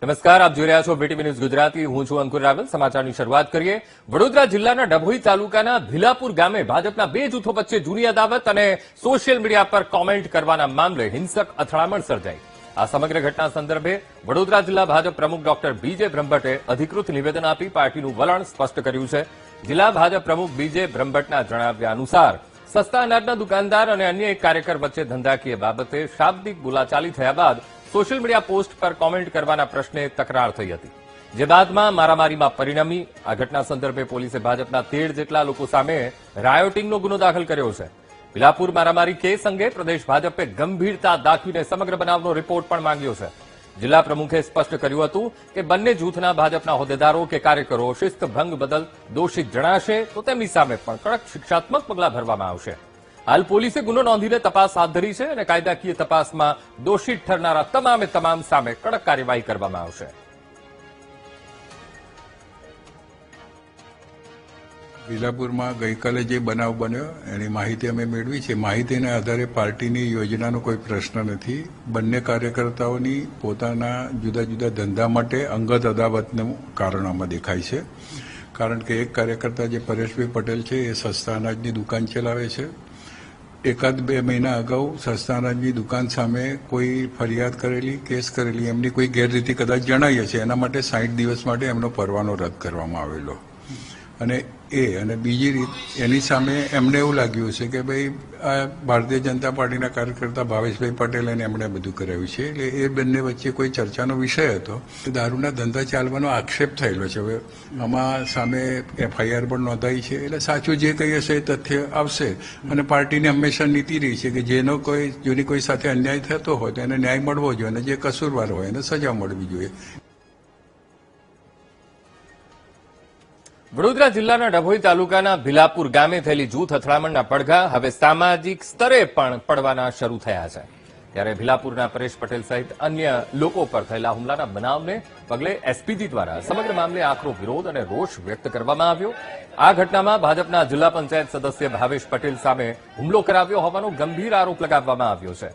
નમસ્કાર, આપ જોઈ રહ્યા છો બીટીવી ન્યૂઝ ગુજરાતી. હું છું અંકુર રાવલ. સમાચારની શરૂઆત કરીએ. વડોદરા જિલ્લાના ડભોઈ તાલુકાના ભીલાપુર ગામે ભાજપના બે જૂથો વચ્ચે જૂની અદાવત અને સોશિયલ મીડિયા પર કોમેન્ટ કરવાના મામલે હિંસક અથડામણ સર્જાઈ. આ સમગ્ર ઘટના સંદર્ભે વડોદરા જિલ્લા ભાજપ પ્રમુખ ડોક્ટર બીજે બ્રહ્મભટ્ટે અધિકૃત નિવેદન આપી પાર્ટીનું વલણ સ્પષ્ટ કર્યું છે. જિલ્લા ભાજપ પ્રમુખ બીજે બ્રહ્મભટ્ટના જણાવ્યા અનુસાર સસ્તા અનાજના દુકાનદાર અને અન્ય એક કાર્યકર વચ્ચે ધંધાકીય બાબતે શાબ્દિક બોલાચાલી થયા બાદ સોશિયલ મીડિયા પોસ્ટ પર કોમેન્ટ કરવાના પ્રશ્ને તકરાર થઈ હતી, જે બાદમાં મારામારીમાં પરિણમી. આ ઘટના સંદર્ભે પોલીસે ભાજપના 13 જેટલા લોકો સામે રાયોટિંગનો ગુનો દાખલ કર્યો છે. ભીલાપુર મારામારી કેસ અંગે પ્રદેશ ભાજપે ગંભીરતા દાખવીને સમગ્ર બનાવનો રિપોર્ટ પણ માંગ્યો છે. જિલ્લા પ્રમુખે સ્પષ્ટ કર્યું હતું કે બંને જૂથના ભાજપના હોદ્દેદારો કે કાર્યકરો શિસ્ત ભંગ બદલ દોષિત જણાશે તો તેમની સામે પણ કડક શિક્ષાત્મક પગલાં ભરવામાં આવશે. હાલ પોલીસે ગુનો નોંધીને તપાસ હાથ ધરી છે અને કાયદાકીય તપાસમાં દોષિત ઠરનારા તમામે તમામ સામે કડક કાર્યવાહી કરવામાં આવશે. ભીલાપુરમાં ગઈકાલે જે બનાવ બન્યો એની માહિતી અમે મેળવી છે. માહિતીના આધારે પાર્ટીની યોજનાનો કોઈ પ્રશ્ન નથી. બંને કાર્યકર્તાઓની પોતાના જુદા જુદા ધંધા માટે અંગત અદાવતનું કારણ આમાં દેખાય છે. કારણ કે એક કાર્યકર્તા જે પરેશભાઈ પટેલ છે એ સસ્તા અનાજની દુકાન ચલાવે છે. એકાદ બે મહિના અગાઉ સસ્તા અનાજની દુકાન સામે કોઈ ફરિયાદ કરેલી, કેસ કરેલી, એમની કોઈ ગેરરીતિ કદાચ જણાઈ છે. એના માટે 60 દિવસ માટે એમનો પરવાનો રદ કરવામાં આવેલો. અને બીજી રીત એની સામે એમને એવું લાગ્યું છે કે ભાઈ આ ભારતીય જનતા પાર્ટીના કાર્યકર્તા ભાવેશભાઈ પટેલ અને એમણે બધું કરાવ્યું છે. એટલે એ બંને વચ્ચે કોઈ ચર્ચાનો વિષય હતો. દારૂના ધંધા ચાલવાનો આક્ષેપ થયેલો છે. હવે આમાં સામે FIR પણ નોંધાઈ છે. એટલે સાચું જે કંઈ હશે એ તથ્ય આવશે. અને પાર્ટીની હંમેશા નીતિ રહી છે કે જેની કોઈ સાથે અન્યાય થતો હોય તો એને ન્યાય મળવો જોઈએ અને જે કસૂરવાર હોય એને સજા મળવી જોઈએ. વડોદરા જિલ્લાના ડભોઈ તાલુકાના ભીલાપુર ગામે થયેલી જૂથ અથડામણના પડઘા હવે સામાજિક સ્તરે પણ પડવાના શરૂ થયા છે. ત્યારે ભીલાપુરના પરેશ પટેલ સહિત અન્ય લોકો પર થયેલા હુમલાના બનાવને પગલે એસપીજી દ્વારા સમગ્ર મામલે આકરો વિરોધ અને રોષ વ્યક્ત કરવામાં આવ્યો. આ ઘટનામાં ભાજપના જિલ્લા પંચાયત સદસ્ય ભાવેશ પટેલ સામે હુમલો કરાવ્યો હોવાનો ગંભીર આરોપ લગાવવામાં આવ્યો છે.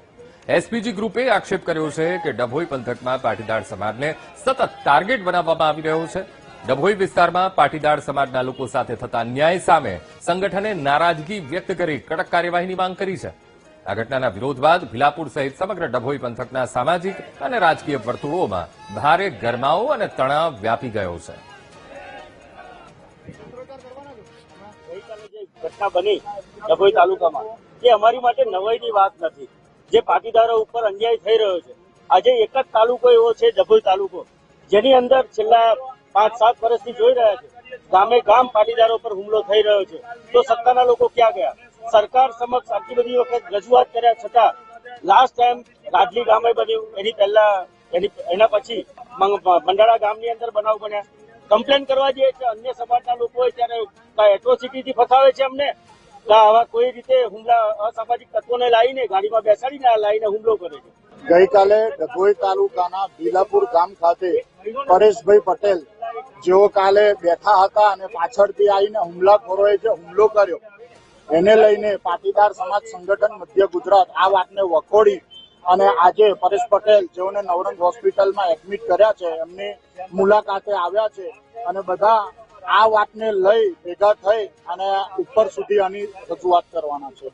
એસપીજી ગ્રુપે આક્ષેપ કર્યો છે કે ડભોઈ પંથકમાં પાટીદાર સમાજને સતત ટાર્ગેટ બનાવવામાં આવી રહ્યો છે. ડભોઈ વિસ્તારમાં પાટીદાર સમાજના લોકો સાથે થતા ન્યાય સામે સંગઠને નારાજગી વ્યક્ત કરી કડક કાર્યવાહીની માંગ કરી છે. આ ઘટનાના વિરોધ બાદ ભીલાપુર સહિત સમગ્ર ડભોઈ પંથકના સામાજિક અને રાજકીય વર્તુળોમાં ભારે ગરમાવો અને તણાવ વ્યાપી ગયો છે. ઘટના બની ડભોઈ તાલુકામાં એ અમારી માટે નવાઈની વાત નથી. જે પાટીદારો ઉપર અન્યાય થઈ રહ્યો છે, આજે એક જ તાલુકો એવો છે ડભોઈ તાલુકો, જેની અંદર છેલ્લા 5-7 વર્ષથી જોઈ રહ્યા છે ગામે ગામ પાટીદારો પર હુમલો થઈ રહ્યો છે. તો સત્તાના લોકો ક્યાં ગયા? સરકાર સમક્ષ આટલી બધી વખત રજૂઆત કર્યા છતાં લાસ્ટ ટાઈમ ગાદલી ગામે બન્યું, એની પહેલા એના પછી મંડાળા ગામની અંદર બનાવ બન્યા. કમ્પ્લેન કરવા જઈએ છે અન્ય સમાજના લોકો ત્યારે એટ્રોસિટીથી ફસાવે છે અમને. આવા કોઈ રીતે હુમલા અસામાજિક તત્વોને લાવીને ગાડીમાં બેસાડીને લાવીને હુમલો કરે છે. ગઈકાલે ડભોઈ તાલુકાના ભીલાપુર ગામ ખાતે પરેશભાઈ પટેલ જેઓ કાલે બેઠા હતા અને પાછળથી આવીને હુમલાખોરોએ જે હુમલો કર્યો એને લઈને પાટીદાર સમાજ સંગઠન મધ્ય ગુજરાત આ વાતને વખોડી અને આજે પરેશ પટેલ જેઓને નવરંગ હોસ્પિટલમાં એડમિટ કર્યા છે એમની મુલાકાતે આવ્યા છે અને બધા આ વાતને લઈ ભેગા થઈ અને ઉપર સુધી આની રજૂઆત કરવાના છે.